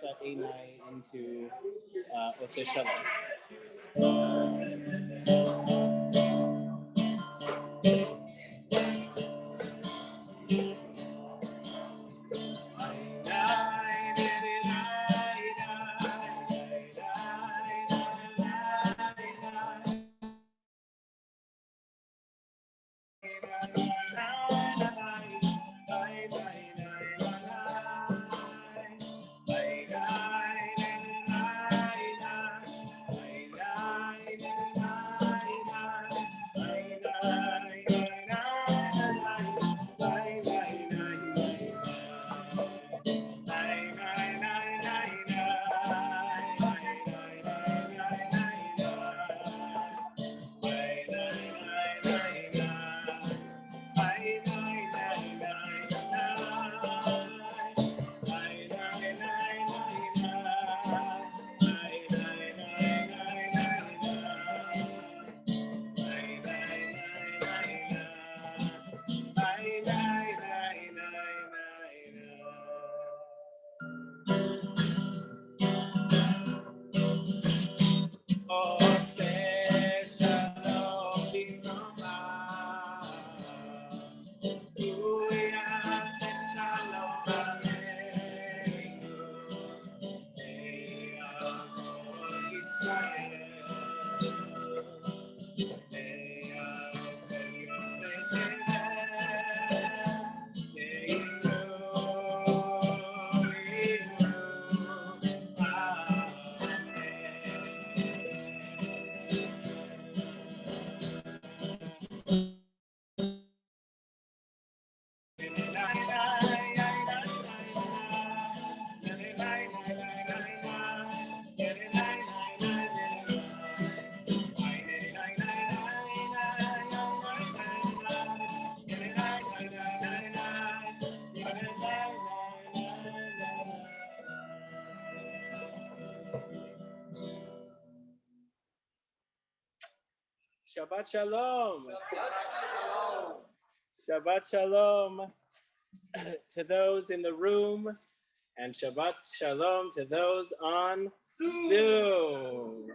sa inay into Ose Shalom. Shabbat Shalom. Shabbat Shalom to those in the room, and Shabbat Shalom to those on Zoom.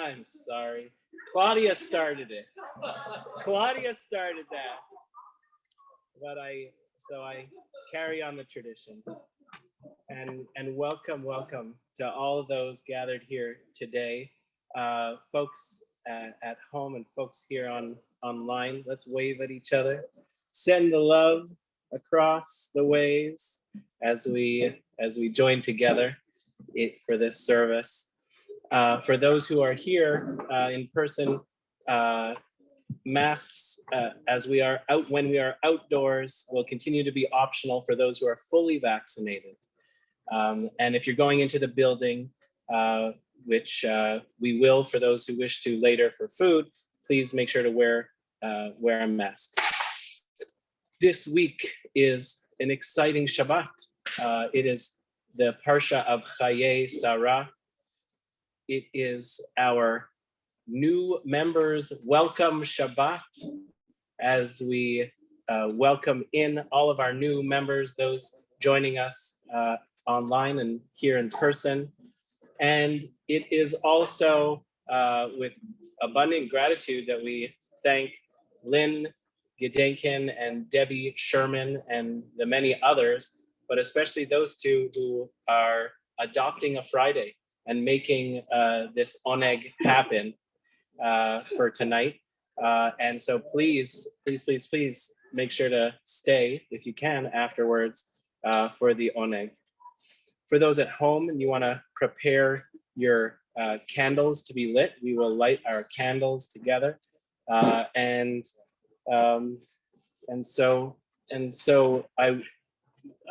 I'm sorry. Claudia started it. Claudia started that. But I carry on the tradition. And welcome to all of those gathered here today. Folks at home and folks here online, let's wave at each other. Send the love across the waves as we join together for this service. For those who are here in person, masks when we are outdoors will continue to be optional for those who are fully vaccinated. And if you're going into the building, which we will for those who wish to later for food, please make sure to wear a mask. This week is an exciting Shabbat. It is the Parsha of Chaye Sarah. It is our new members welcome Shabbat as we welcome in all of our new members, those joining us online and here in person. And it is also with abundant gratitude that we thank Lynn Gedenken and Debbie Sherman and the many others, but especially those two who are adopting a Friday and making this oneg happen for tonight. And so please make sure to stay if you can afterwards for the oneg. For those at home and you want to prepare your candles to be lit, we will light our candles together. And so I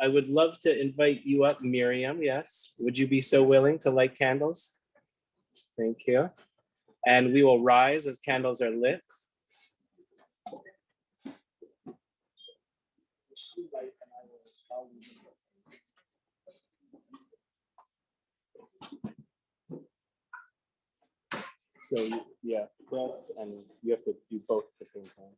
would love to invite you up, Miriam. Yes, would you be so willing to light candles? Thank you. And we will rise as candles are lit. So yeah, press, and you have to do both at the same time.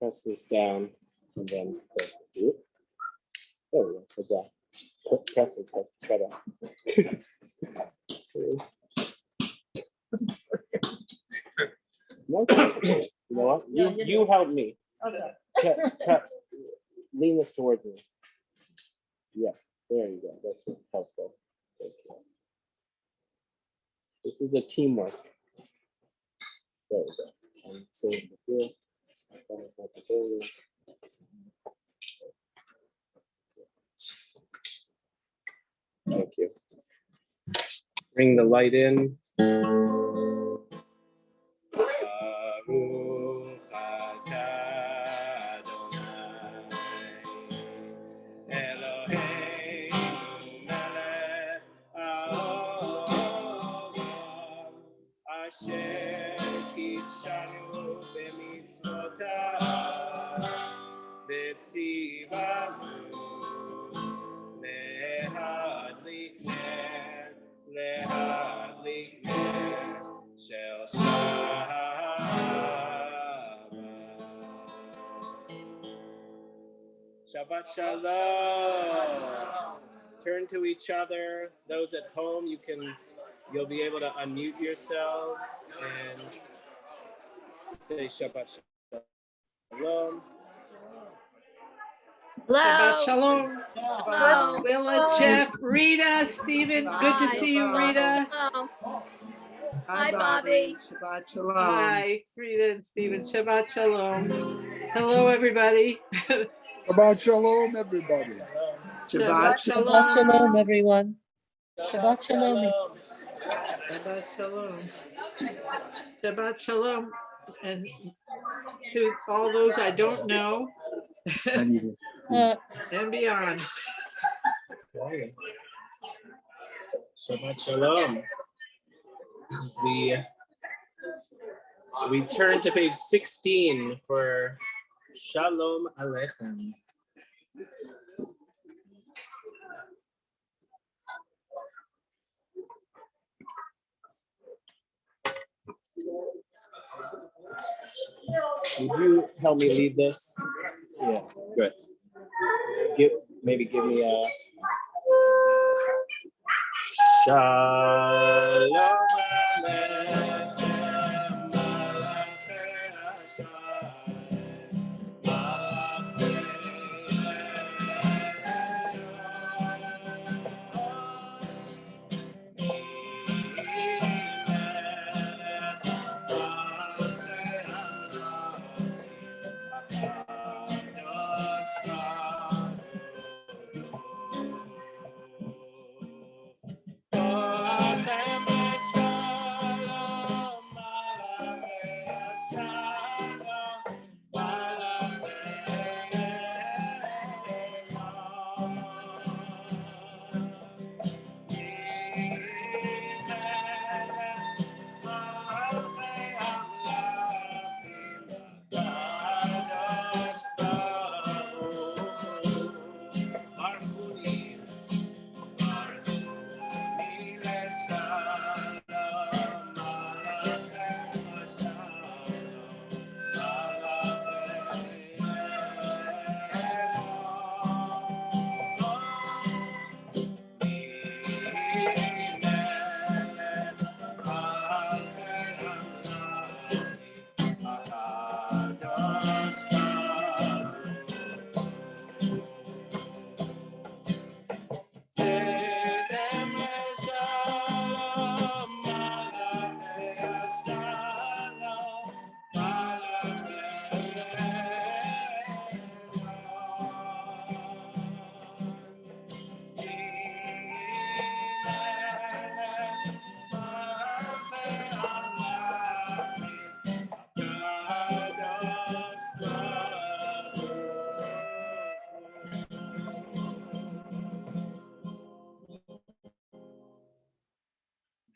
press this down and then there we go. Good job. Press it. Try to. No, you know what? You help me. Okay. Lean this towards me. Yeah, there you go. That's helpful. Thank you. This is a teamwork. There we go. I'm saying it here. Thank you. Bring the light in. Shabbat shalom. Turn to each other. Those at home, you'll be able to unmute yourselves and say Shabbat shalom. Hello. Shabbat shalom. Hello. Willa, Jeff, Rita, Stephen. Good to see you, Rita. Hello. Hi, Bobby. Shabbat shalom. Hi, Rita and Stephen. Shabbat shalom. Hello, everybody. Shabbat shalom, everybody. Shabbat Shabbat shalom, everyone. Shabbat shalom. Shabbat shalom. Shabbat shalom. And to all those I don't know and beyond. Shabbat shalom. We turn to page 16 for Shalom Aleichem. Would you help me lead this? Yeah, good. Maybe give me a Shalom Aleichem.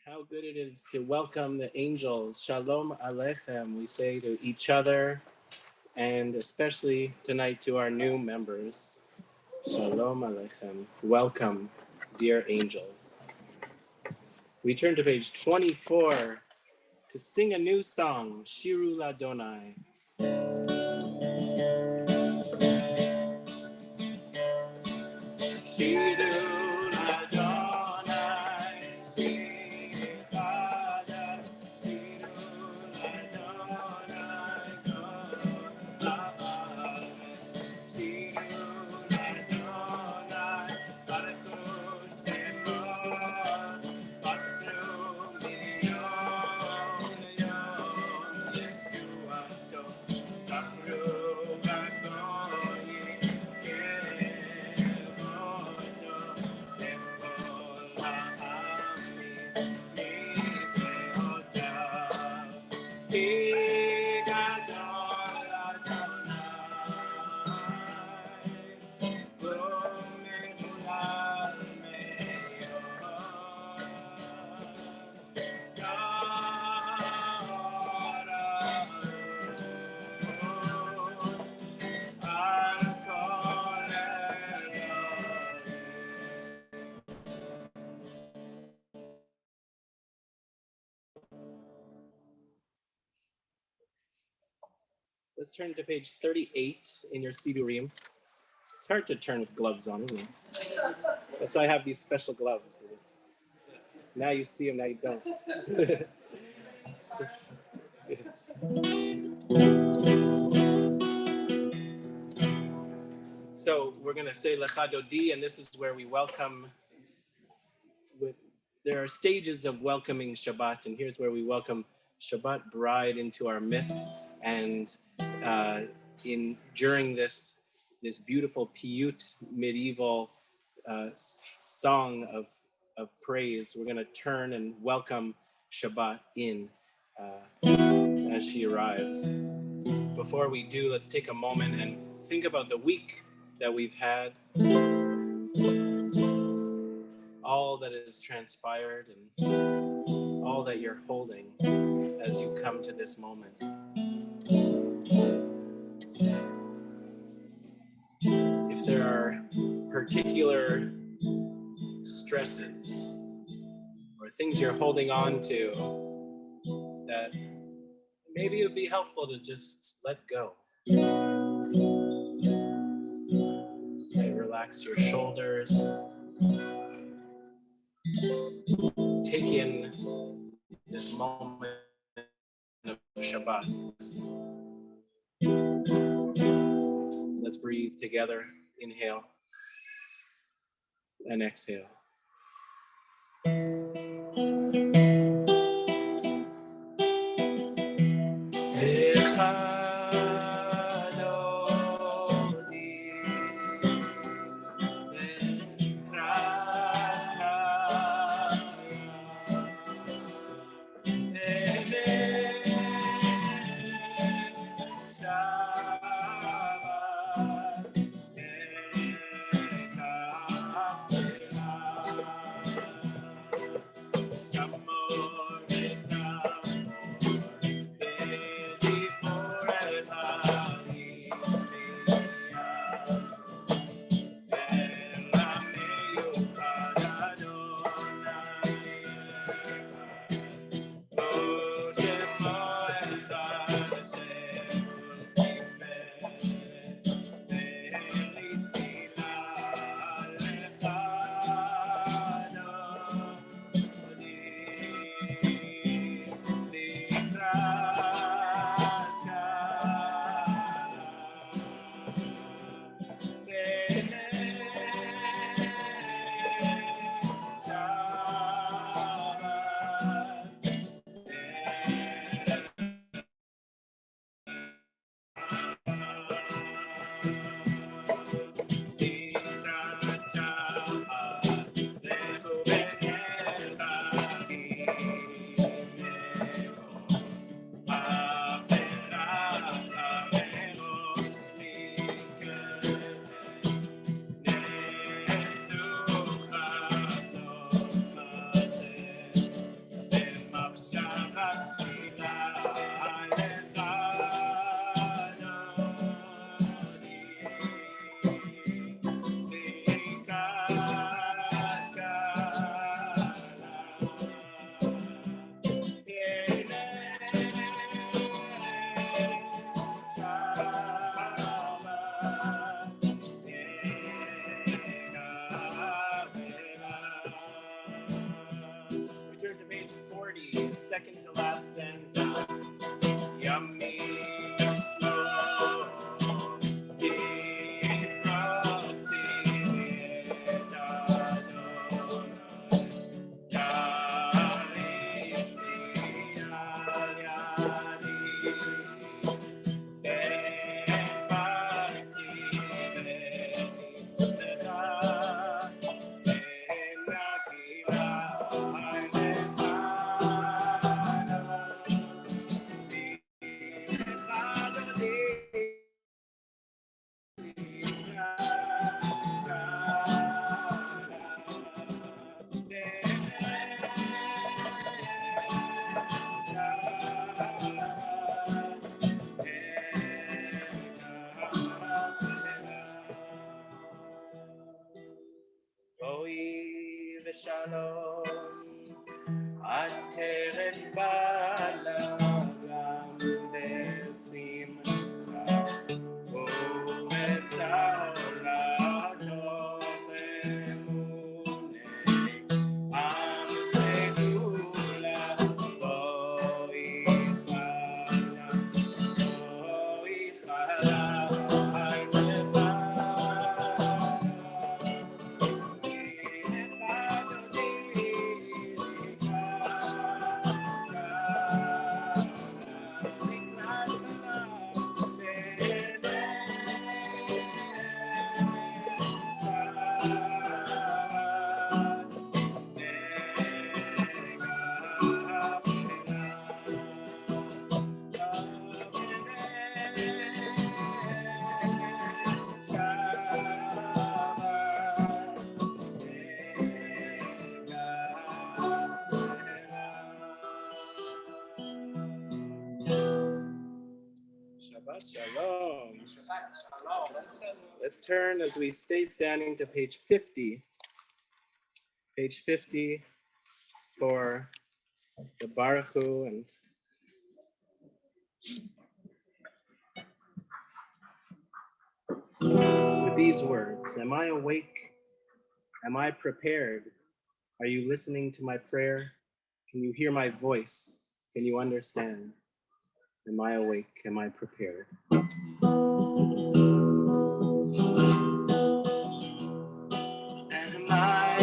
How good it is to welcome the angels. Shalom Aleichem, we say to each other, and especially tonight to our new members. Shalom Aleichem. Welcome, dear angels. We turn to page 24 to sing a new song, Shiru Ladonai. Let's turn to page 38 in your Sidurim. It's hard to turn with gloves on, isn't it? That's why I have these special gloves. Now you see them, now you don't. So we're going to say Lecha Dodi, and this is where we welcome. There are stages of welcoming Shabbat, and here's where we welcome Shabbat bride into our midst. And during this beautiful piyut medieval song of praise, we're going to turn and welcome Shabbat in as she arrives. Before we do, let's take a moment and think about the week that we've had, all that has transpired and all that you're holding as you come to this moment. If there are particular stresses or things you're holding on to that maybe it would be helpful to just let go. Relax your shoulders. Take in this moment of Shabbat. Let's breathe together. Inhale and exhale. שלום, עטרת בעלה גם בשמחה, ובצר הולדתו אמוני, עם סגולה בואי חלה, בואי חלה, היי נבלה. Shabbat Shalom. Let's turn as we stay standing to page 50. Page 50 for the Baruch Hu and with these words, am I awake? Am I prepared? Are you listening to my prayer? Can you hear my voice? Can you understand? Am I awake? Am I prepared? Am I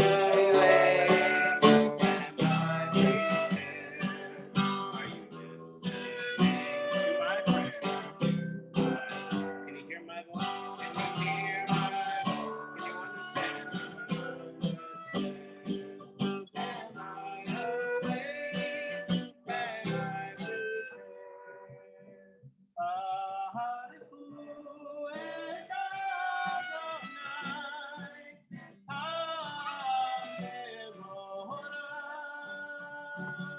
awake? Am I prepared? Are you listening to my prayer? Can you hear my voice? Can you hear my voice? Can you understand? Am I awake? Am I prepared?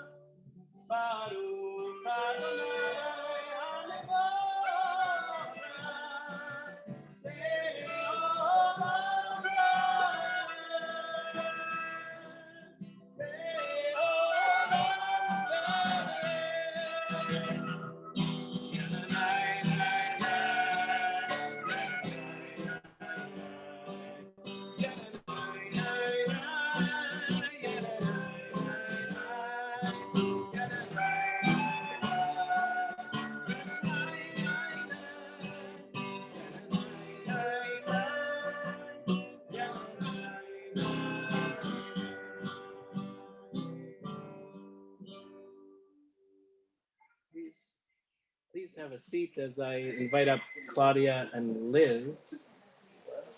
Please have a seat as I invite up Claudia and Liz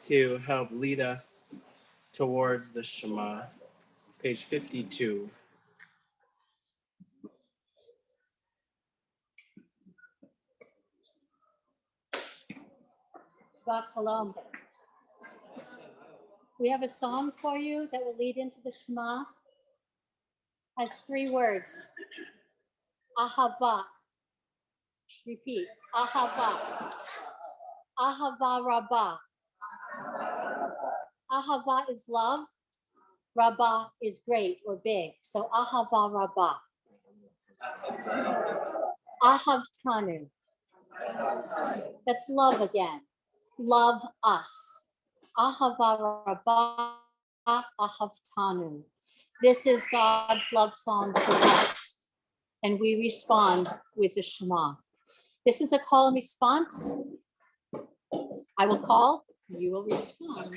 to help lead us towards the Shema, page 52. Shabbat Shalom. We have a psalm for you that will lead into the Shema. Has 3 words. Ahava. Repeat. Ahava. Ahava Rabbah. Ahava is love. Rabbah is great or big. So Ahava Rabbah. Ahavtanu. That's love again. Love us. Ahava Rabbah. Ahavtanu. This is God's love song to us. And we respond with the Shema. This is a call and response. I will call, you will respond.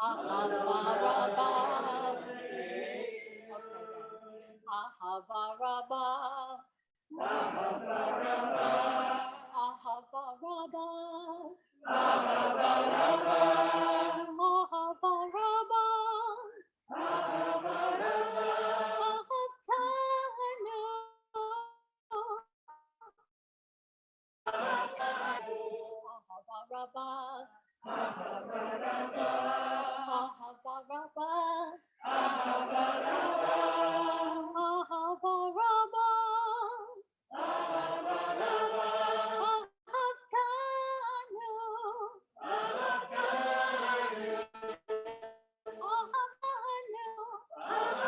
Ahava Rabbah. Ahava Rabbah. Ahava Rabbah. Ahava Rabbah. Ahava Rabbah. Ahava Rabbah. Ahava Rabbah. Ahavtanu. Ahava Rabbah. Ahava Rabbah. Ahava Rabbah. Ahava Rabbah. Ahava Rabbah. Ahava Rabbah. Ahavtanu. Ahavtanu. Ahavtanu.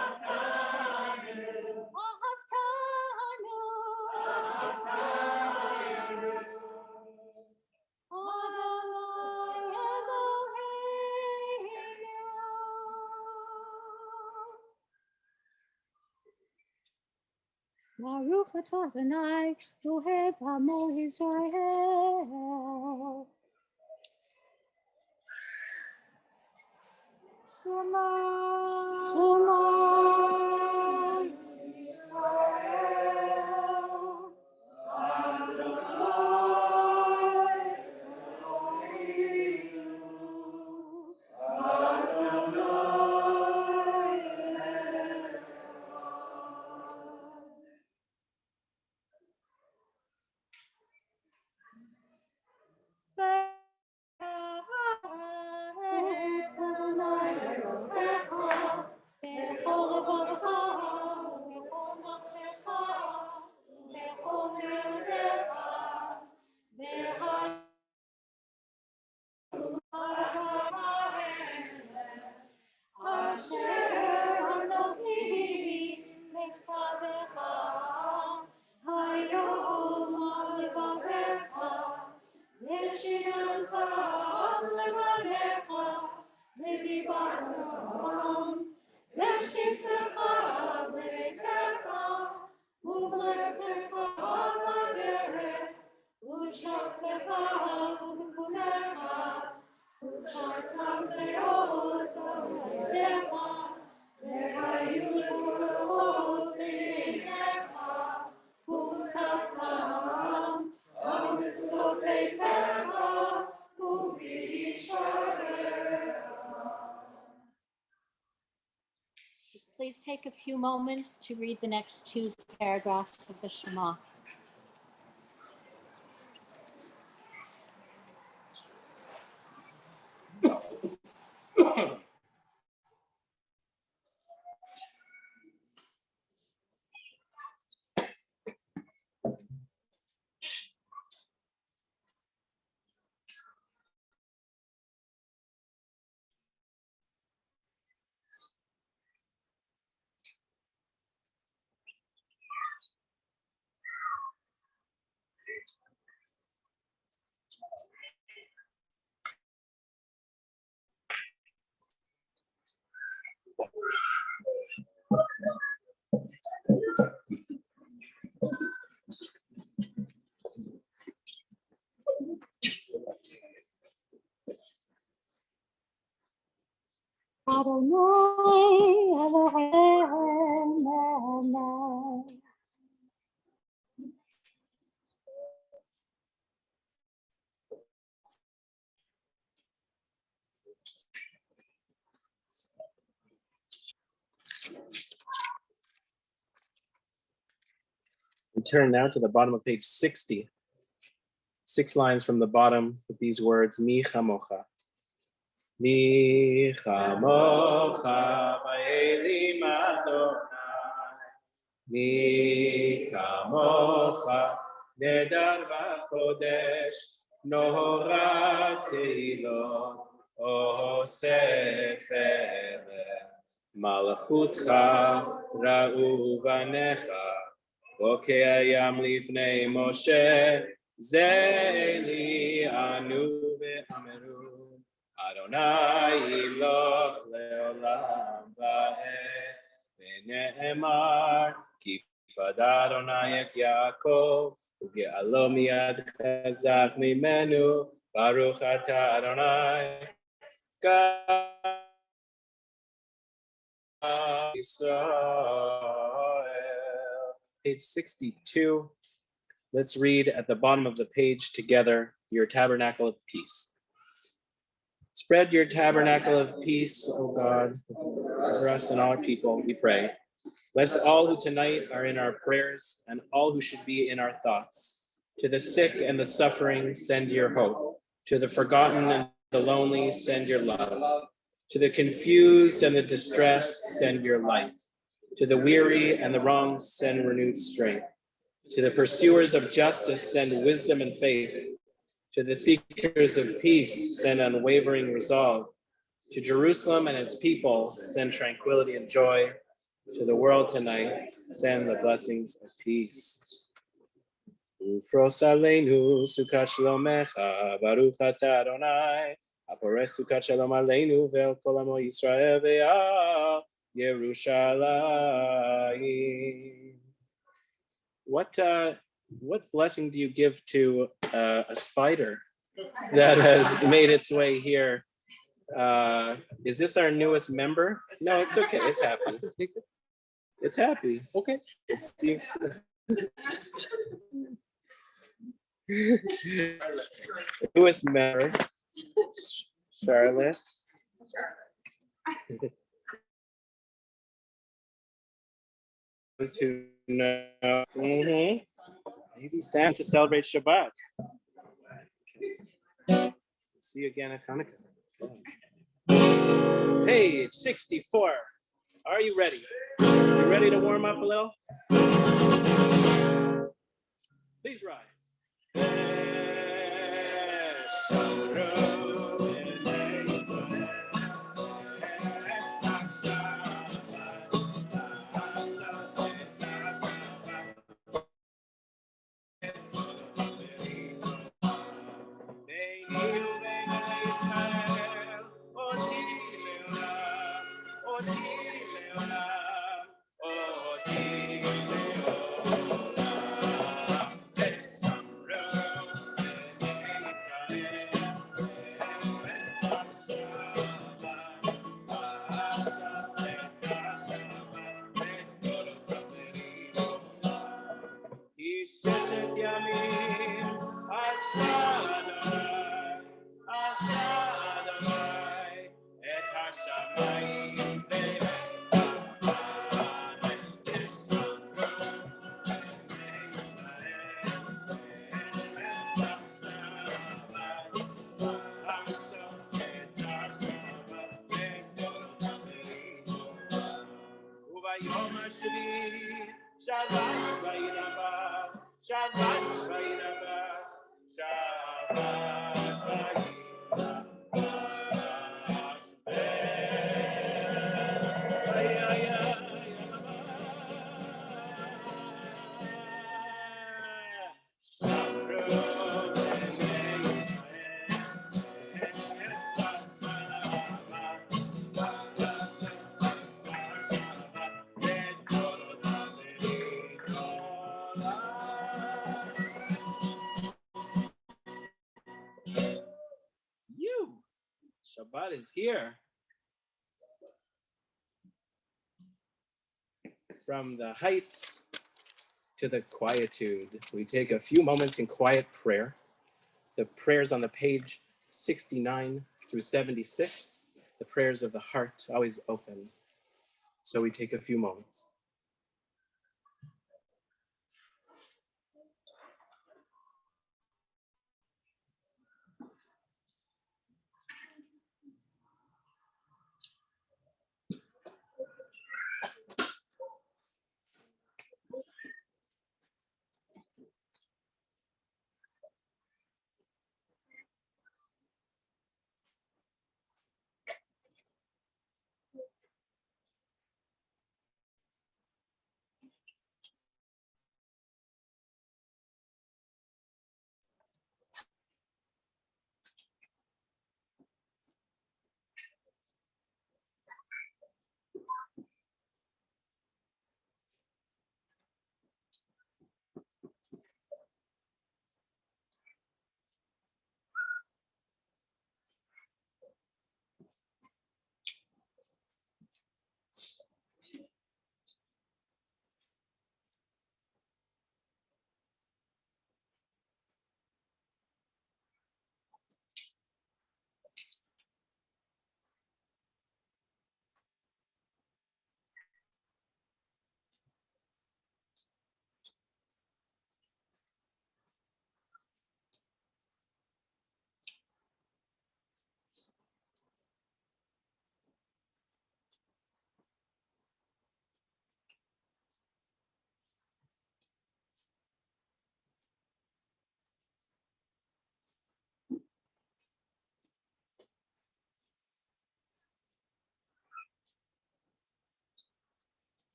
Ahavtanu. Ahavtanu. Ahavtanu. Adonai Eloheinu. Baruch atah Adonai, Elohei Amo Yisrael. Shema Yisrael. Adonai Eloheinu. Adonai Asher Anochi Mitzavecha Hayom Levavecha Leshinanta Levanecha Levivatam Leshitecha Levetecha Uvletecha Laderech Ushaktecha Uvunecha Ushartam Leota Ledecha Lehayutot Lenecha Utatam Amisopetecha Please take a few moments to read the next two paragraphs of the Shema. Adonai Eloheinu. We turn now to the bottom of page 60. 6 lines from the bottom with these words, Mi chamocha. Mi chamocha ba'elim Adonai. Mi chamocha nedar v'kodesh nohora teilot o sefer malachutcha ra'u vanecha okayam lifnei Moshe Zeli anu ve'ameru Adonai iloch leolam va'ed ve'ne'emar kifad Adonai et Yaakov uge'alo miyad chazak mimenu Baruch atah Adonai Page 62. Let's read at the bottom of the page together, your tabernacle of peace. Spread your tabernacle of peace, O God, over us and all our people, we pray. Bless all who tonight are in our prayers and all who should be in our thoughts. To the sick and the suffering, send your hope. To the forgotten and the lonely, send your love. To the confused and the distressed, send your light. To the weary and the wronged, send renewed strength. To the pursuers of justice, send wisdom and faith. To the seekers of peace, send unwavering resolve. To Jerusalem and its people, send tranquility and joy. To the world tonight, send the blessings of peace. Ufros aleinu sukat shalomecha, baruch atah Adonai, apores sukat shalom aleinu ve'el kol amo Yisrael ve'al Yerushalayim. What blessing do you give to a spider that has made its way here? Is this our newest member? No, it's okay. It's happy. It's happy. Okay. It seems. Newest member, Charlotte. Those who know. Maybe Sam to celebrate Shabbat. See you again at Hanukkah. Page 64. Are you ready? You ready to warm up a little? Please rise. Shabbat is here. From the heights to the quietude, we take a few moments in quiet prayer. The prayers on the page 69 through 76, the prayers of the heart, always open. So we take a few moments.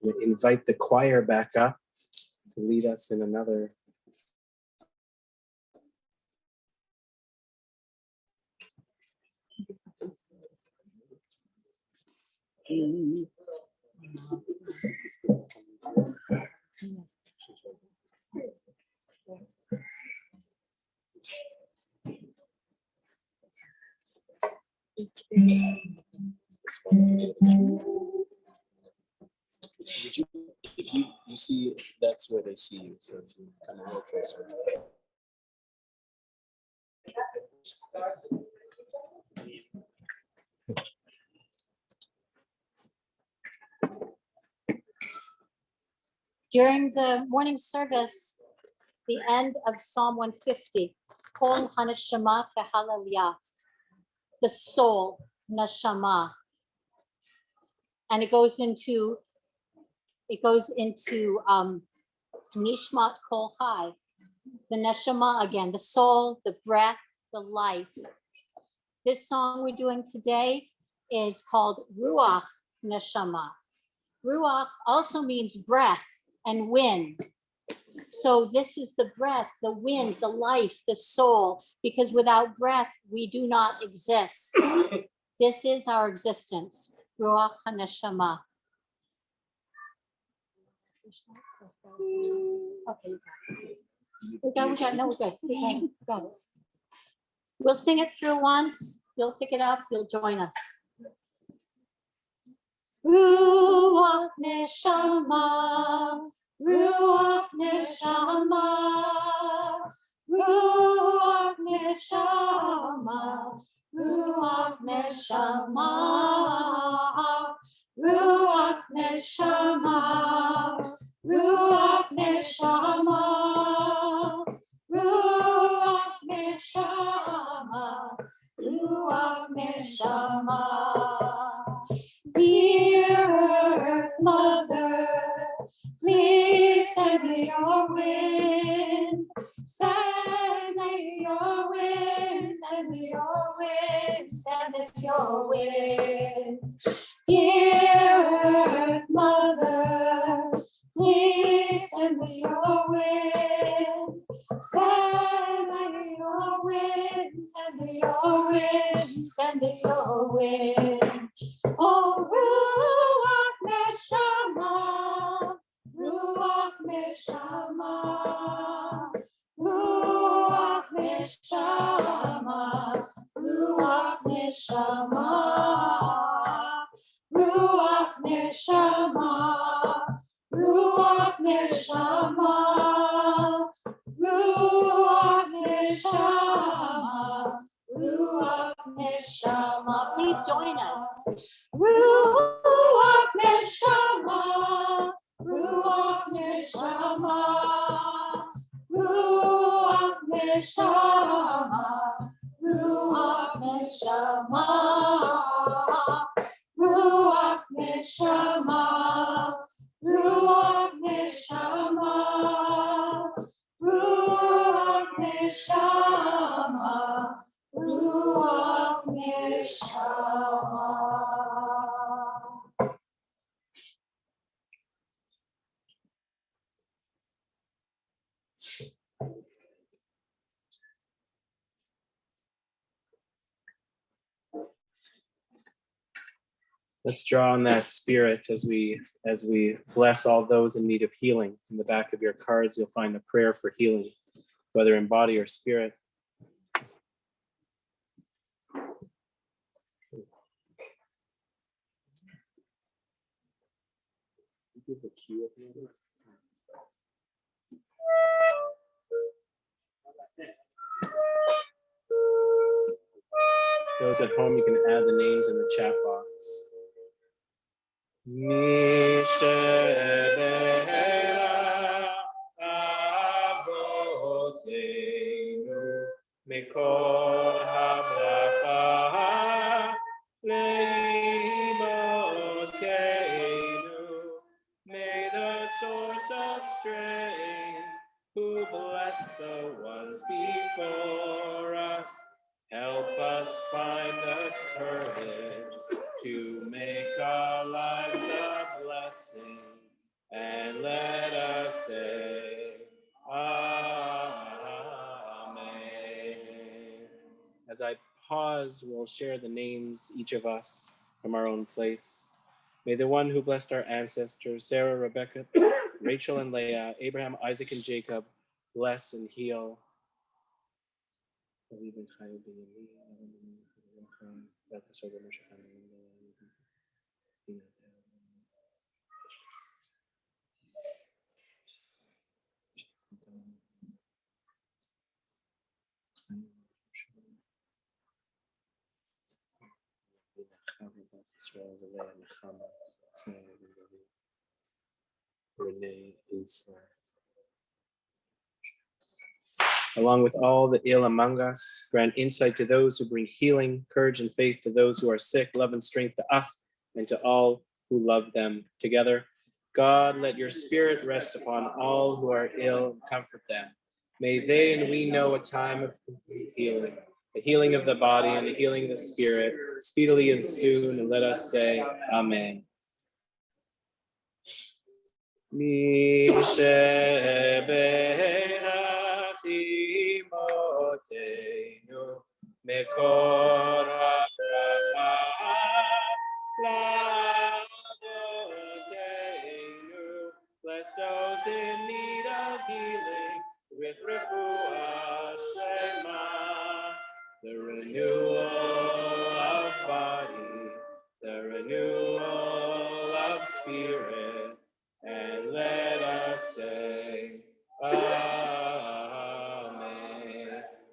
We invite the choir back up to lead us in another. If you see, that's where they see you. So if you come a little closer. During the morning service, the end of Psalm 150, Kol Hanashama Kehalaliyah, the soul, neshama, and it goes into Nishmat Kol Chai, the neshama again, the soul, the breath, the life. This song we're doing today is called Ruach Neshama. Ruach also means breath and wind. So this is the breath, the wind, the life, the soul, because without breath, we do not exist. This is our existence, Ruach HaNeshama. Okay, we got, no, we're good. We got it. We'll sing it through once. You'll pick it up. You'll join us. Ruach Neshama, Ruach Neshama, Ruach Neshama, Ruach Neshama, Ruach Neshama, Ruach Neshama, Ruach Neshama, Ruach Neshama. Dear Earth Mother, please send me your wind. Send us your wind. Send us your wind. Send us your wind. Dear Earth Mother, please send us your wind. Send us your wind. Send us your wind. Send us your wind. Oh, Ruach Neshama, Ruach Neshama, Ruach Neshama, Ruach Neshama, Ruach Neshama, Ruach Neshama, Ruach Neshama, Ruach Neshama. Please join us. Ruach Neshama, Ruach Neshama, Ruach Neshama, Ruach Neshama, Ruach Neshama, Ruach Neshama, Ruach Neshama, Ruach Neshama. Let's draw on that spirit as we bless all those in need of healing. In the back of your cards, you'll find a prayer for healing, whether in body or spirit. Those at home, you can add the names in the chat box. Mishabela avotenu mikol habracha leimotenu. May the source of strength, who bless the ones before us, help us find the courage to make our lives a blessing. and let us say, Amen. As I pause, we'll share the names, each of us, from our own place. May the one who blessed our ancestors, Sarah, Rebecca, Rachel, and Leah, Abraham, Isaac, and Jacob, bless and heal. Along with all the ill among us, grant insight to those who bring healing, courage, and faith to those who are sick, love and strength to us and to all who love them together. God, let your spirit rest upon all who are ill and comfort them. May they and we know a time of complete healing, the healing of the body and the healing of the spirit, speedily and soon, and let us say, Amen. Mekor habracha l'avoteinu. Bless those in need of healing with refuah shlema, the renewal of body, the renewal of spirit, and let us say, Amen.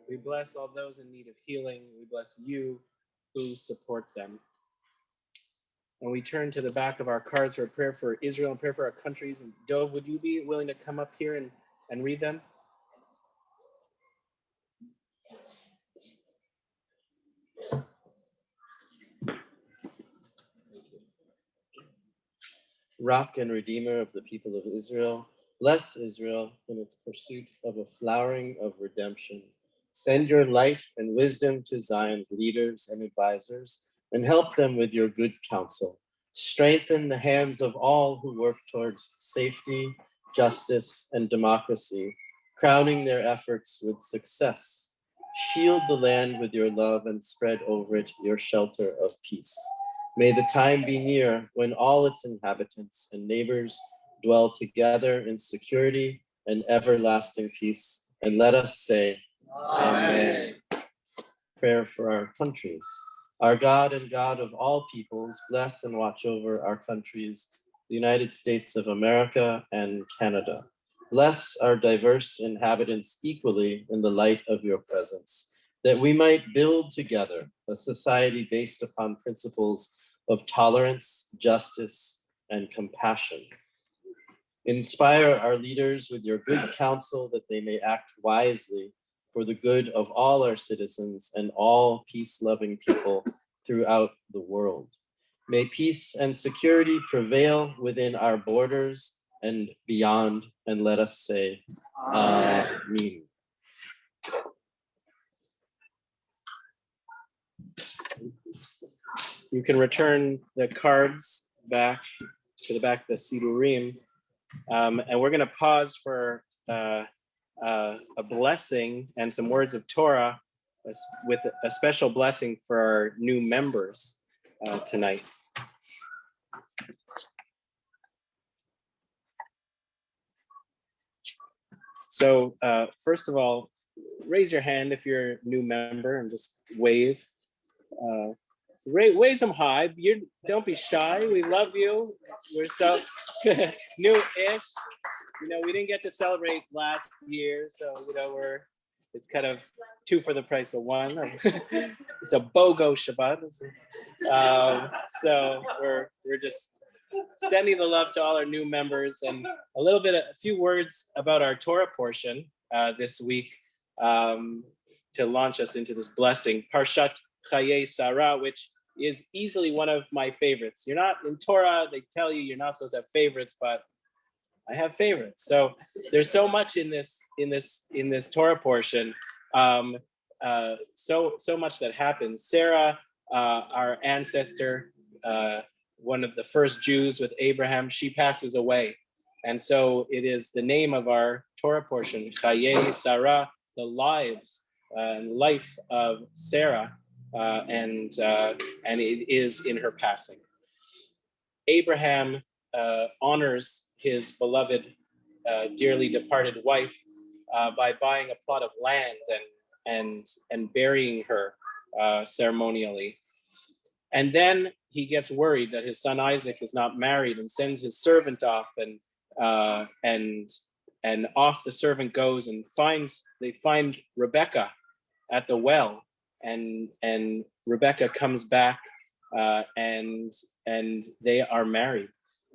We bless all those in need of healing. We bless you who support them. And we turn to the back of our cards for a prayer for Israel and prayer for our countries. And Dove, would you be willing to come up here and read them? Rock and Redeemer of the people of Israel, bless Israel in its pursuit of a flowering of redemption. Send your light and wisdom to Zion's leaders and advisors, and help them with your good counsel. Strengthen the hands of all who work towards safety, justice, and democracy, crowning their efforts with success. Shield the land with your love and spread over it your shelter of peace. May the time be near when all its inhabitants and neighbors dwell together in security and everlasting peace. And let us say, Amen. Prayer for our countries. Our God and God of all peoples, bless and watch over our countries, the United States of America and Canada. Bless our diverse inhabitants equally in the light of your presence, that we might build together a society based upon principles of tolerance, justice, and compassion. Inspire our leaders with your good counsel that they may act wisely for the good of all our citizens and all peace-loving people throughout the world. May peace and security prevail within our borders and beyond, and let us say, Amen. You can return the cards back to the back of the Sidurim. And we're going to pause for a blessing and some words of Torah with a special blessing for our new members tonight. So first of all, raise your hand if you're a new member and just wave. Raise them high. Don't be shy. We love you. We're so new-ish. We didn't get to celebrate last year, so it's kind of 2 for the price of 1. It's a BOGO Shabbat. So we're just sending the love to all our new members, and a few words about our Torah portion this week to launch us into this blessing. Parshat Chaye Sarah, which is easily one of my favorites. You're not in Torah, they tell you you're not supposed to have favorites, but I have favorites. So there's so much in this Torah portion, so much that happens. Sarah, our ancestor, one of the first Jews with Abraham, she passes away, And so it is the name of our Torah portion, Chaye Sarah, the lives and life of Sarah, and it is in her passing. Abraham honors his beloved, dearly departed wife by buying a plot of land and burying her ceremonially. And then he gets worried that his son Isaac is not married and sends his servant off, and off the servant goes and they find Rebecca at the well, and Rebecca comes back, and they are married.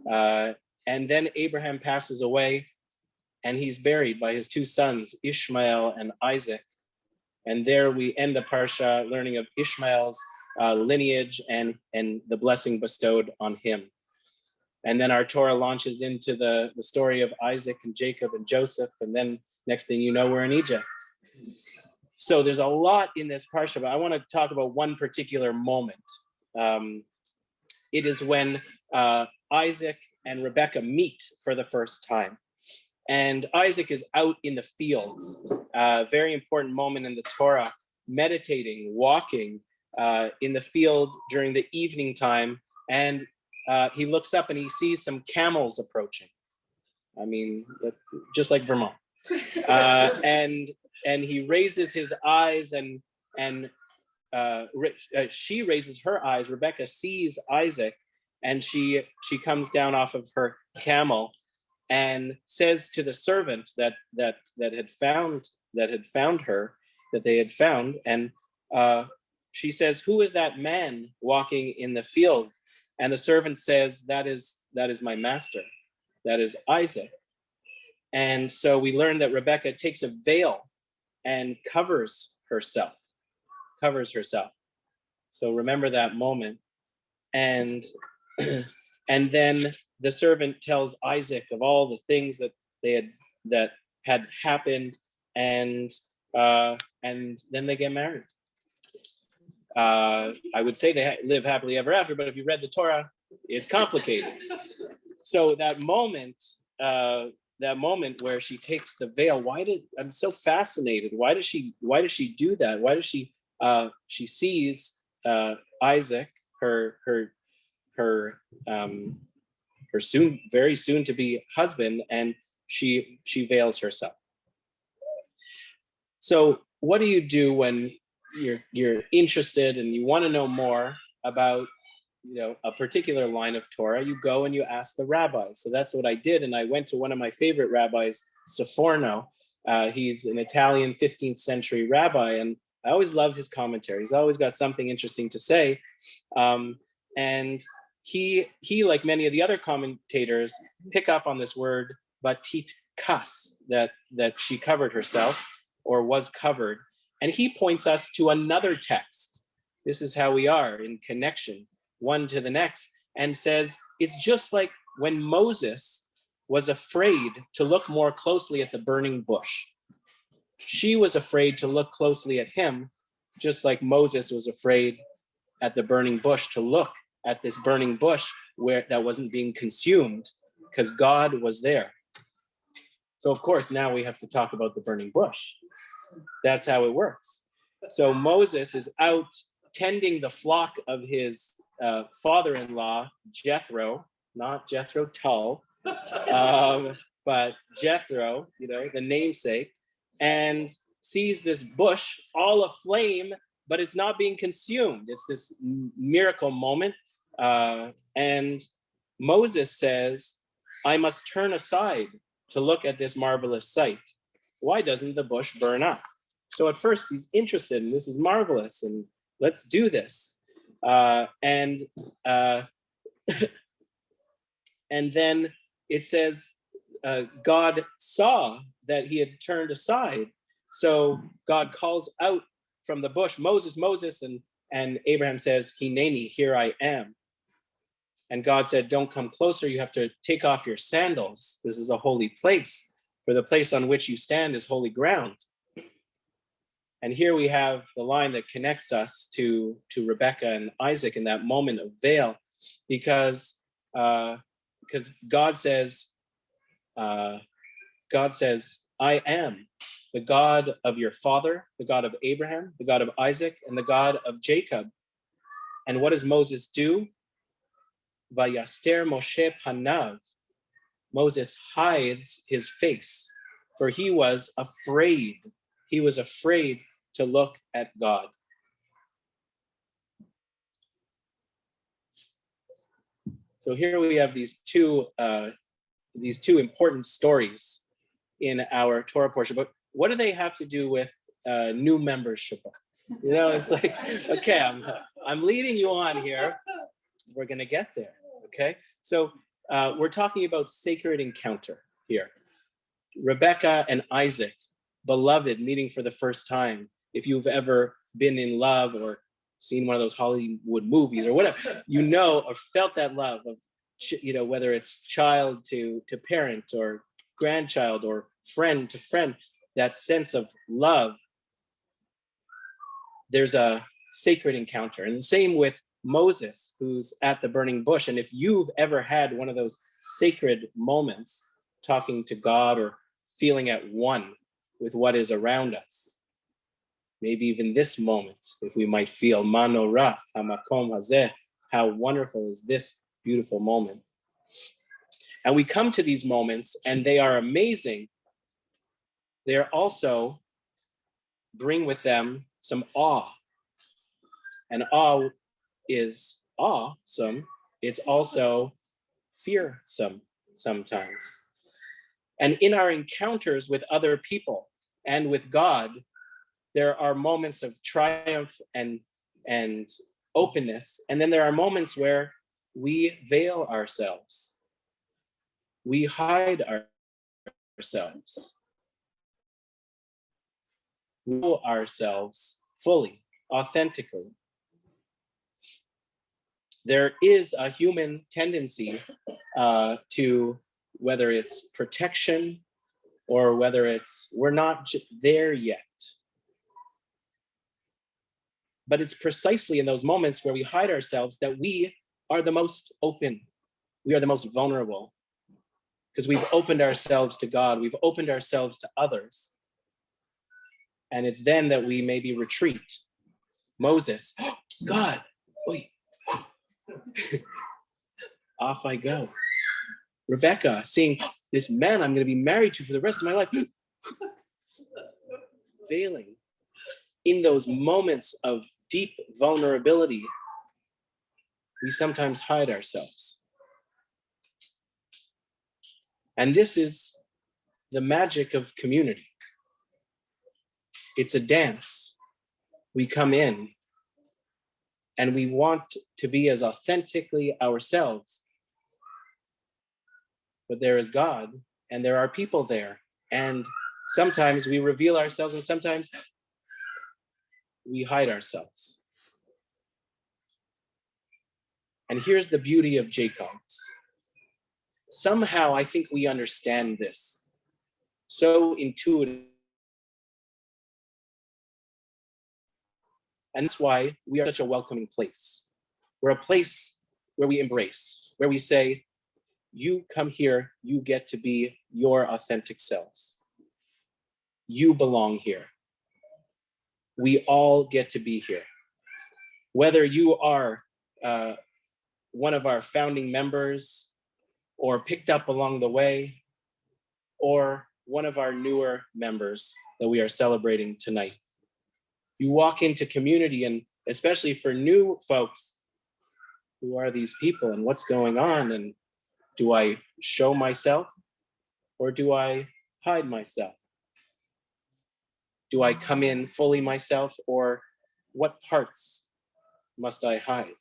And then Abraham passes away, and he's buried by his two sons, Ishmael and Isaac. And there we end the parsha learning of Ishmael's lineage and the blessing bestowed on him. And then our Torah launches into the story of Isaac and Jacob and Joseph. And then next thing you know, we're in Egypt. So there's a lot in this parsha, but I want to talk about one particular moment. It is when Isaac and Rebekah meet for the first time. And Isaac is out in the fields, very important moment in the Torah, meditating, walking in the field during the evening time. And he looks up and he sees some camels approaching. I mean, just like Vermont. And he raises his eyes, and she raises her eyes. Rebecca sees Isaac, and she comes down off of her camel and says to the servant that had found her, that they had found, and she says, "Who is that man walking in the field?" And the servant says, that is my master, that is Isaac. And so we learn that Rebecca takes a veil and covers herself. So remember that moment. And then the servant tells Isaac of all the things that had happened, and then they get married. I would say they live happily ever after, but if you read the Torah, it's complicated. So that moment where she takes the veil, I'm so fascinated. Why does she do that? Why does she sees Isaac, her very soon to be husband, and she veils herself. So what do you do when you're interested and you want to know more about a particular line of Torah? You go and you ask the rabbis. So that's what I did, and I went to one of my favorite rabbis, Sforno. He's an Italian 15th century rabbi, and I always love his commentary. He's always got something interesting to say, and he like many of the other commentators pick up on this word batit kas, that she covered herself or was covered. And he points us to another text. This is how we are in connection, one to the next, and says it's just like when Moses was afraid to look more closely at the burning bush. She was afraid to look closely at him, just like Moses was afraid at the burning bush to look at this burning bush where that wasn't being consumed, because God was there. So of course, now we have to talk about the burning bush. That's how it works. So Moses is out tending the flock of his father-in-law, Jethro, not Jethro Tull, but Jethro, the namesake, and sees this bush all aflame, but it's not being consumed. It's this miracle moment. And Moses says, I must turn aside to look at this marvelous sight. Why doesn't the bush burn up? So at first he's interested, and this is marvelous, and let's do this. And then it says, God saw that he had turned aside. So God calls out from the bush, Moses, Moses, and Abraham says, Hineni, here I am. And God said, don't come closer. You have to take off your sandals. This is a holy place, for the place on which you stand is holy ground. And here we have the line that connects us to Rebecca and Isaac in that moment of veil, because God says, God says, I am the God of your father, the God of Abraham, the God of Isaac, and the God of Jacob. And what does Moses do? Vayaster Moshe panav. Moses hides his face, for he was afraid. He was afraid to look at God. So here we have these two important stories in our Torah portion. But what do they have to do with new membership? You know, it's like, okay, I'm leading you on here. We're gonna get there. Okay, so we're talking about sacred encounter here. Rebecca and Isaac, beloved, meeting for the first time. If you've ever been in love or seen one of those Hollywood movies or whatever, you know, or felt that love of, you know, whether it's child to parent or grandchild or friend to friend, that sense of love. There's a sacred encounter. And the same with Moses, who's at the burning bush. And if you've ever had one of those sacred moments, talking to God or feeling at one with what is around us, maybe even this moment, if we might feel Manora Hamakom Hazeh, how wonderful is this beautiful moment. And we come to these moments and they are amazing. They are also bring with them some awe. And awe is awesome. It's also fearsome sometimes. And in our encounters with other people and with God, there are moments of triumph and openness. And then there are moments where we veil ourselves. We hide ourselves. We know ourselves fully, authentically. There is a human tendency to, whether it's protection or whether it's we're not there yet. But it's precisely in those moments where we hide ourselves that we are the most open. We are the most vulnerable because we've opened ourselves to God. We've opened ourselves to others. And it's then that we maybe retreat. Moses, oh, God, wait. Off I go. Rebecca, seeing this man I'm going to be married to for the rest of my life. Veiling. In those moments of deep vulnerability, we sometimes hide ourselves. And this is the magic of community. It's a dance. We come in and we want to be as authentically ourselves. But there is God and there are people there. And sometimes we reveal ourselves and sometimes we hide ourselves. And here's the beauty of Jacob's. Somehow I think we understand this so intuitively. And that's why we are such a welcoming place. We're a place where we embrace, where we say, you come here, you get to be your authentic selves. You belong here. We all get to be here. Whether you are one of our founding members or picked up along the way, or one of our newer members that we are celebrating tonight. You walk into community, and especially for new folks, who are these people and what's going on? And do I show myself or do I hide myself? Do I come in fully myself, or what parts must I hide?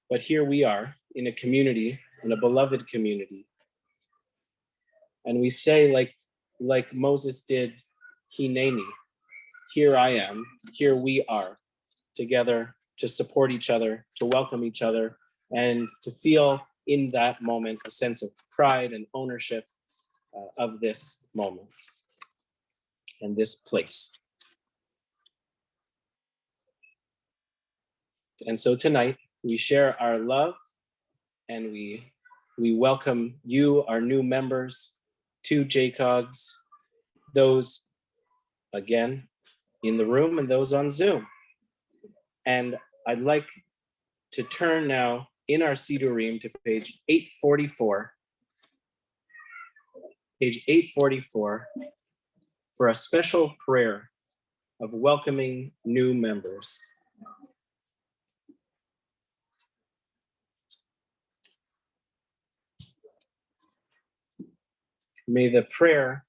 But here we are in a community, in a beloved community. And we say, like Moses did, Hineni, here I am, here we are, together to support each other, to welcome each other, and to feel in that moment a sense of pride and ownership of this moment and this place. And so tonight, we share our love and we We welcome you, our new members, to JCOGS, those, again, in the room and those on Zoom. And I'd like to turn now in our Sidurim to page 844, for a special prayer of welcoming new members. May the prayer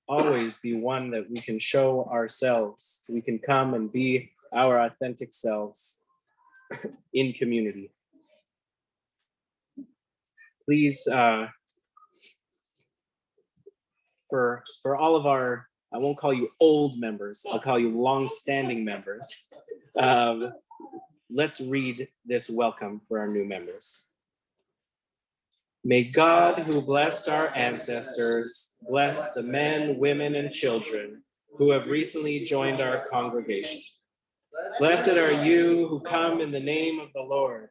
always be one that we can show ourselves. We can come and be our authentic selves in community. Please, for all of our, I won't call you old members, I'll call you long-standing members. Let's read this welcome for our new members. May God, who blessed our ancestors, bless the men, women, and children who have recently joined our congregation. Blessed are you who come in the name of the Lord.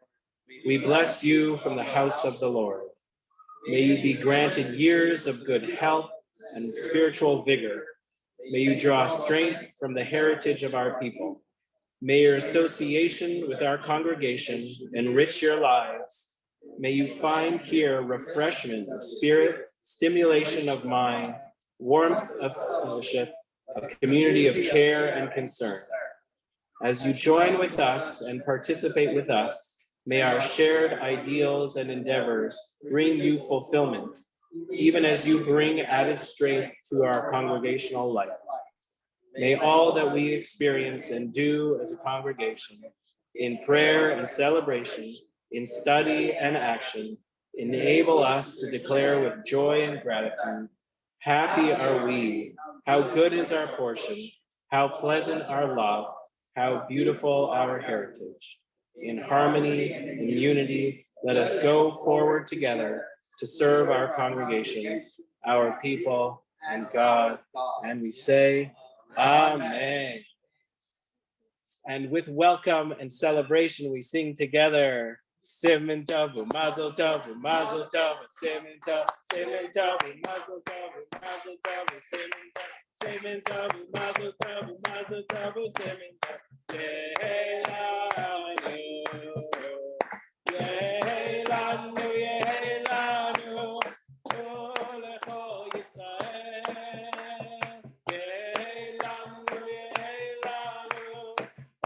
We bless you from the house of the Lord. May you be granted years of good health and spiritual vigor. May you draw strength from the heritage of our people. May your association with our congregation enrich your lives. May you find here refreshment of spirit, stimulation of mind, warmth of fellowship, a community of care and concern. As you join with us and participate with us, may our shared ideals and endeavors bring you fulfillment, even as you bring added strength to our congregational life. May all that we experience and do as a congregation, in prayer and celebration, in study and action, enable us to declare with joy and gratitude, happy are we, how good is our portion, how pleasant our lot, how beautiful our heritage. In harmony and unity, let us go forward together to serve our congregation, our people, and God. And we say, Amen. And with welcome and celebration, we sing together. Simin Tavu, Mazel Tavu, Mazel Tavu, Simin Tavu, Mazel Tavu, Mazel Tavu, Simin Tavu, Mazel Tavu, Mazel Tavu, Simin Tavu. Yehelanu, Yehelanu, Yehelanu, Olecho Yisrael. Yehelanu, Yehelanu,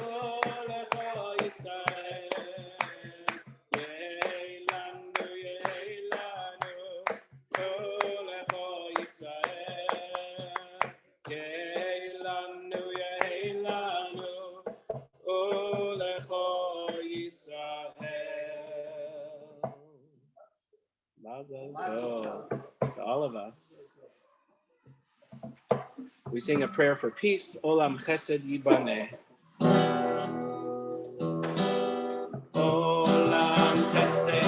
Olecho Yisrael. Yehelanu, Yehelanu, Olecho Yisrael. Yehelanu, Yehelanu, Olecho Yisrael. Mazel tov to all of us. We sing a prayer for peace. Olam chesed yibaneh. Olam chesed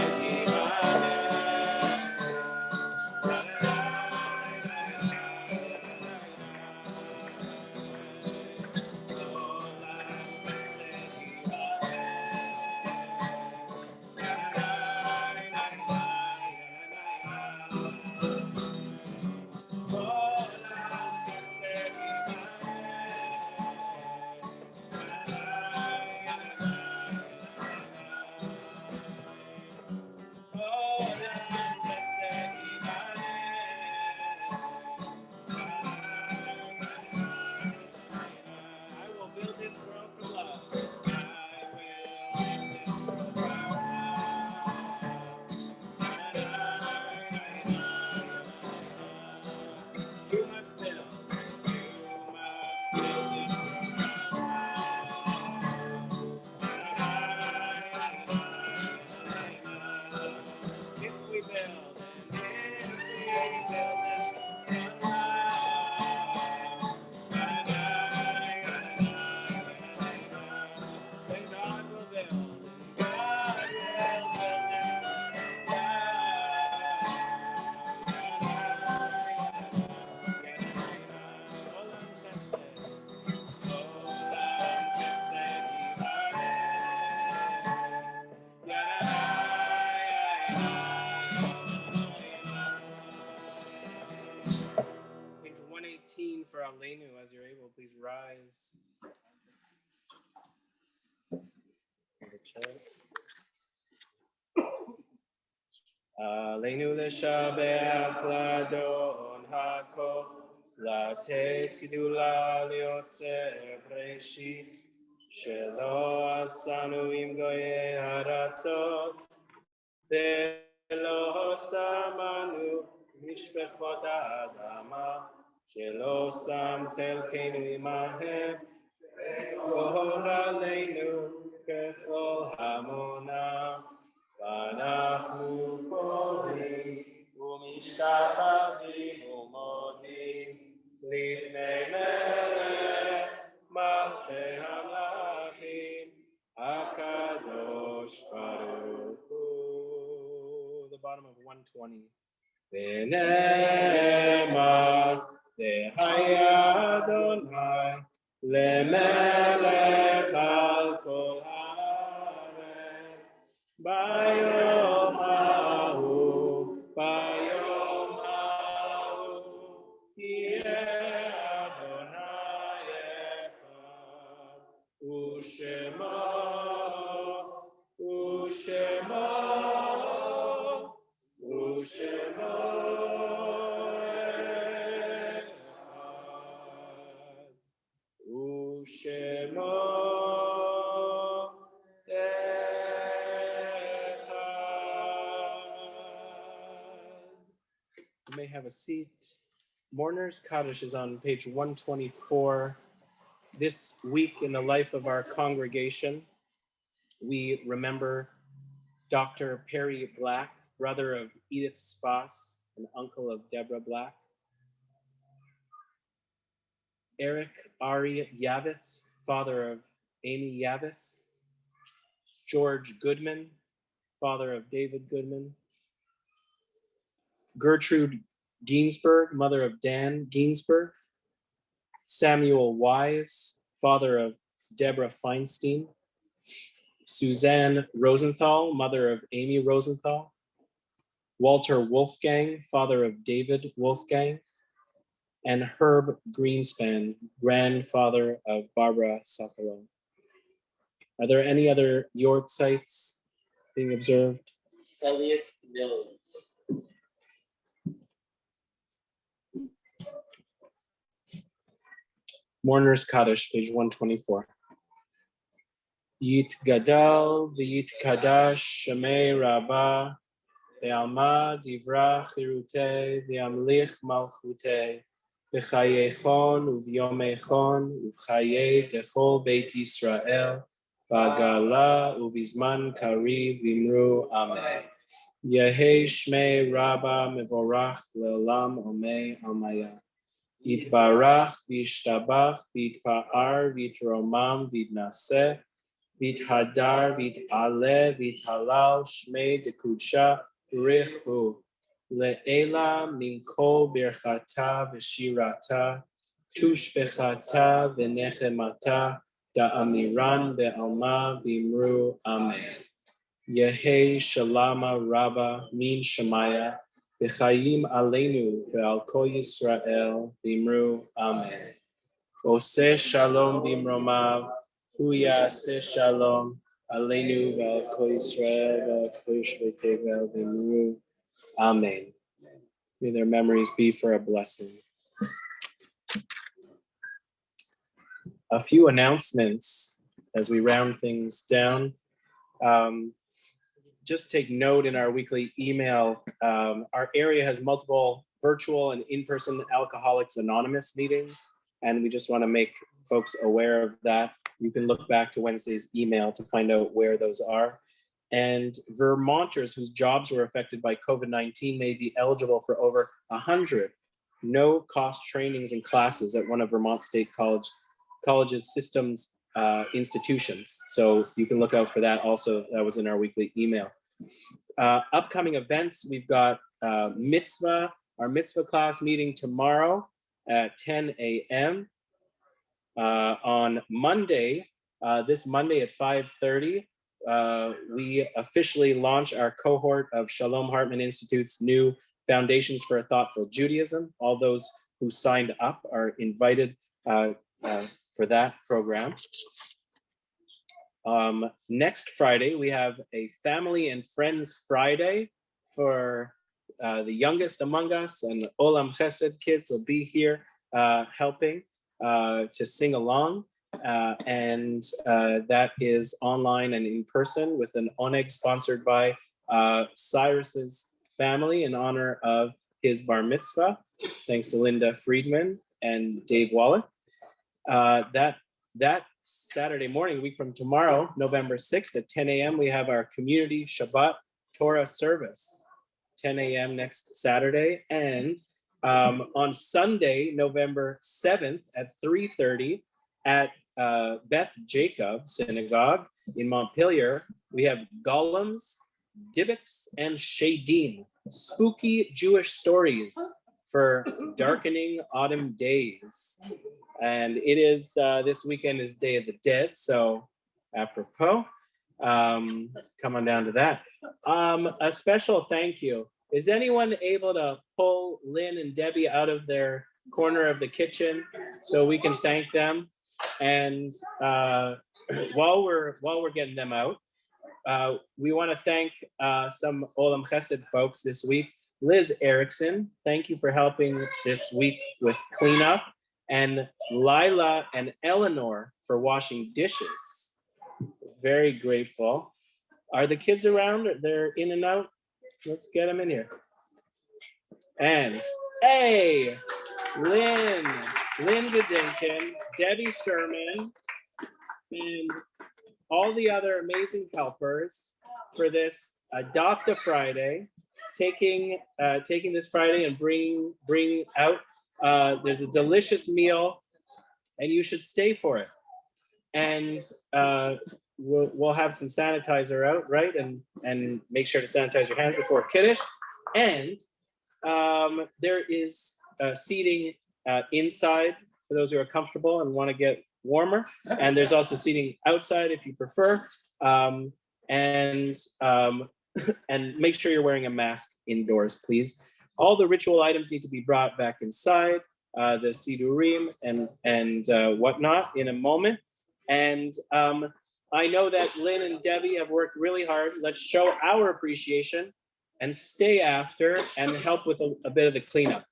Aleinu leshabach ladon hako, latet gdula liotzer breshit, shelo asanu im goye haratzot, ולא שמנו משפחות האדמה, שלא שם חלקנו עמהם, גורלנו ככל המונה, ואנחנו קוראים ומשתחווים ומודים לפני מלך מלכי המלכים, הקדוש ברוך הוא. The bottom of 120. ונאמר והיה אדוני למלך על כל הארץ ביום ההוא יהיה אדוני אחד ושמו You may have a seat. Mourner's Kaddish is on page 124. This week in the life of our congregation, we remember Dr. Perry Black, brother of Edith Spass and uncle of Deborah Black. Eric Ari Yavitz, father of Amy Yavitz. George Goodman, father of David Goodman. Gertrude Ginsburg, mother of Dan Ginsburg. Samuel Wise, father of Deborah Feinstein. Suzanne Rosenthal, mother of Amy Rosenthal. Walter Wolfgang, father of David Wolfgang. And Herb Greenspan, grandfather of Barbara Sakharov. Are there any other York sites being observed? Elliot Mills. Mourner's Kaddish, page 124. Yit Gadal v'yit Kadash Shemei Rabbah ve'alma divra chirutei ve'amlich malchutei v'chayechon u'v'yomechon u'v'chayei dechol Beit Yisrael v'agala u'v'zman kariv v'imru Amen. Yehei Shmei Rabbah mevorach le'olam omei amaya. Yitbarach v'yishtabach v'yitpa'ar v'yitromam v'yitnaseh v'yithadar v'yit'aleh v'yithalal shmei dekudsha richu le'ela minkol birchata v'shirata tushbechata v'nechemata da'amiran be'alma v'imru Amen. Yehei shalama rabba min shemaya v'chayim aleinu ve'al kol Yisrael v'imru Amen. Oseh shalom b'imromav hu yaseh shalom aleinu ve'al kol Yisrael ve'al kol Yishvei tevel v'imru Amen. May their memories be for a blessing. A few announcements as we round things down. Just take note in our weekly email, our area has multiple virtual and in-person Alcoholics Anonymous meetings, and we just want to make folks aware of that. You can look back to Wednesday's email to find out where those are. And Vermonters whose jobs were affected by COVID-19 may be eligible for over 100 no-cost trainings and classes at one of Vermont State College's systems institutions. So you can look out for that also. That was in our weekly email. Upcoming events, we've got our mitzvah class meeting tomorrow at 10 a.m. On Monday, this Monday at 5:30, we officially launch our cohort of Shalom Hartman Institute's new Foundations for a Thoughtful Judaism. All those who signed up are invited for that program. Next Friday, we have a Family and Friends Friday for the youngest among us, and Olam Chesed kids will be here helping to sing along. And that is online and in person with an oneg sponsored by Cyrus's family in honor of his bar mitzvah. Thanks to Linda Friedman and Dave Wallach. That Saturday morning, a week from tomorrow, November 6th at 10 a.m., we have our community Shabbat Torah service, 10 a.m. next Saturday. And on Sunday, November 7th at 3:30 at Beth Jacob Synagogue in Montpelier, we have golems, dibbicks, and shadim, spooky Jewish stories for darkening autumn days. And it is, this weekend is Day of the Dead, so apropos, come on down to that. A special thank you. Is anyone able to pull Lynn and Debbie out of their corner of the kitchen so we can thank them? And while we're getting them out, we want to thank some Olam Chesed folks this week. Liz Erickson, thank you for helping this week with cleanup. And Lila and Eleanor for washing dishes. Very grateful. Are the kids around? They're in and out. Let's get them in here. And hey, Lynn Godinkin, Debbie Sherman, and all the other amazing helpers for this Adopt a Friday, taking this Friday and bringing out. There's a delicious meal, and you should stay for it. And we'll have some sanitizer out, right? And make sure to sanitize your hands before Kiddush. And there is seating inside for those who are comfortable and want to get warmer. And there's also seating outside if you prefer. And make sure you're wearing a mask indoors, please. All the ritual items need to be brought back inside, the sidurim and whatnot in a moment. And I know that Lynn and Debbie have worked really hard. Let's show our appreciation and stay after and help with a bit of the cleanup.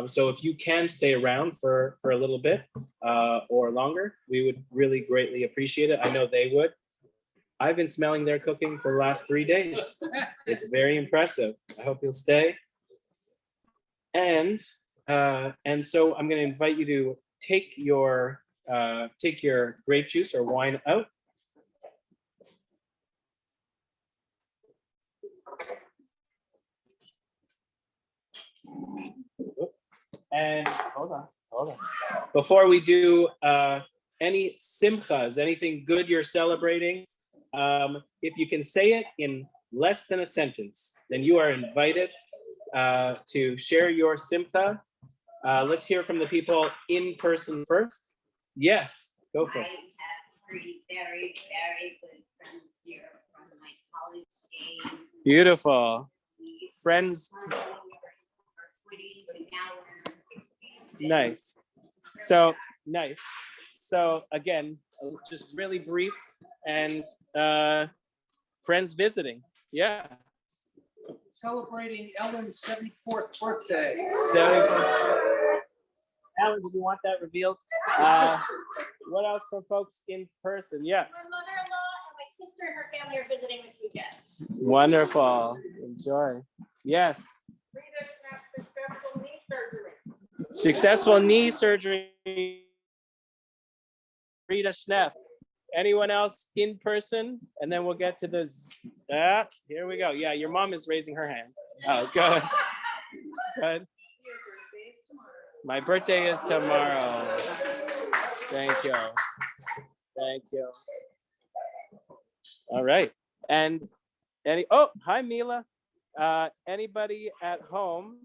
So if you can stay around for a little bit or longer, we would really greatly appreciate it. I know they would. I've been smelling their cooking for the last 3 days. It's very impressive. I hope you'll stay. And so I'm going to invite you to take your grape juice or wine out. And hold on. Before we do any simchas, anything good you're celebrating, if you can say it in less than a sentence, then you are invited to share your simcha. Let's hear from the people in person first. Yes, go for it. I have 3 very, very good friends here from my college days. Beautiful. Friends. Nice. So nice. So again, just really brief and friends visiting. Yeah. Celebrating Ellen's 74th birthday. Alan, did you want that revealed? What else for folks in person? Yeah. My mother-in-law and my sister and her family are visiting this weekend. Wonderful. Enjoy. Yes. Successful knee surgery. Rita Schnepp. Anyone else in person? And then we'll get to this. Here we go. Yeah, your mom is raising her hand. Oh, good. Good. My birthday is tomorrow. Thank you. Thank you. All right. And hi, Mila. Anybody at home?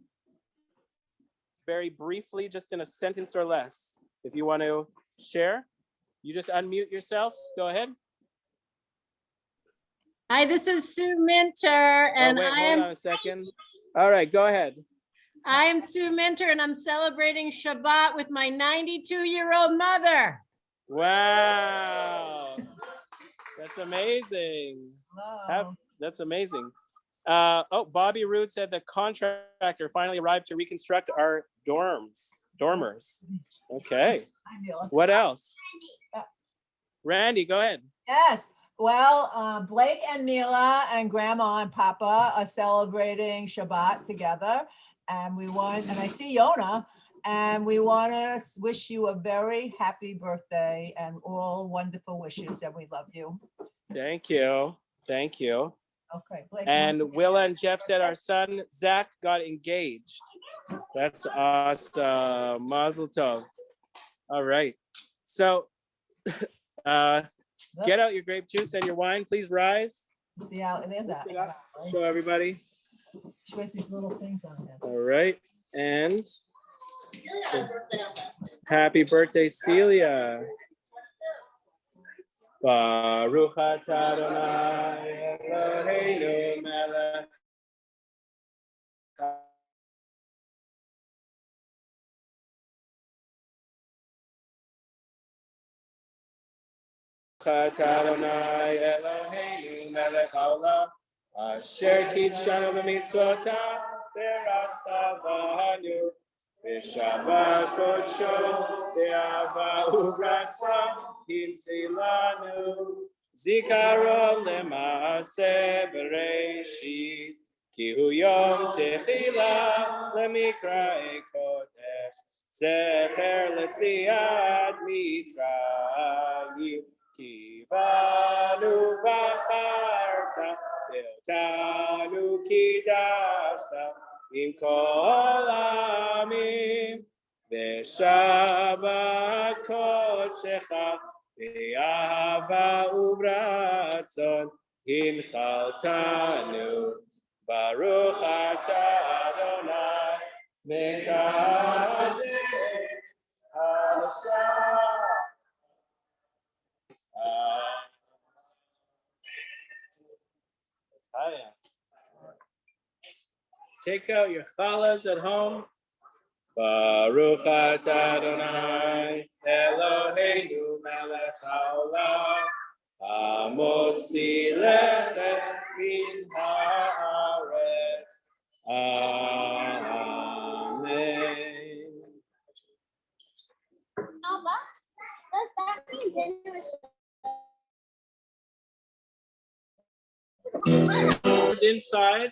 Very briefly, just in a sentence or less, if you want to share. You just unmute yourself. Go ahead. Hi, this is Sue Minter, and hold on a second. All right, go ahead. I am Sue Minter, and I'm celebrating Shabbat with my 92-year-old mother. Wow. That's amazing. Hello. That's amazing. Bobby Root said the contractor finally arrived to reconstruct our dormers. Okay. Hi, Mila. What else? Randy, go ahead. Yes. Well, Blake and Mila and Grandma and Papa are celebrating Shabbat together. And I see Yona, and we want to wish you a very happy birthday and all wonderful wishes, and we love you. Thank you. Thank you. Okay. Blake, And Willa and Jeff said our son, Zach, got engaged. That's awesome. Mazel tov. All right. So get out your grape juice and your wine. Please rise. see how it is. Show everybody. She has these little things on there. All right. And happy birthday, Celia. Baruch atah Adonai Eloheinu melech Adonai Eloheinu melech haolam asher kitshanu b'mitzvotav v'rasavanu v'shabbat kodsho v'ava u'brasa himtilanu zikaron lema'aseh bereshit ki hu yom techila lemikra'ei kodesh zecher letziat mitzrayim Kivanu bacharta, ve'otanu kidashta, im kol amim, ve'shabbat kodshecha, ve'ahava u'bratzon, hinchaltanu, baruch atah Adonai, mekadesh hashem. Take out your challahs at home. Baruch atah Adonai Eloheinu melech haolam hamotzi lechem min haaretz. Amen. Does that mean dinner is Inside.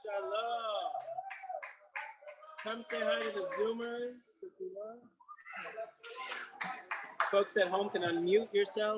Shalom. Come say hi to the Zoomers if you want. Folks at home can unmute yourselves.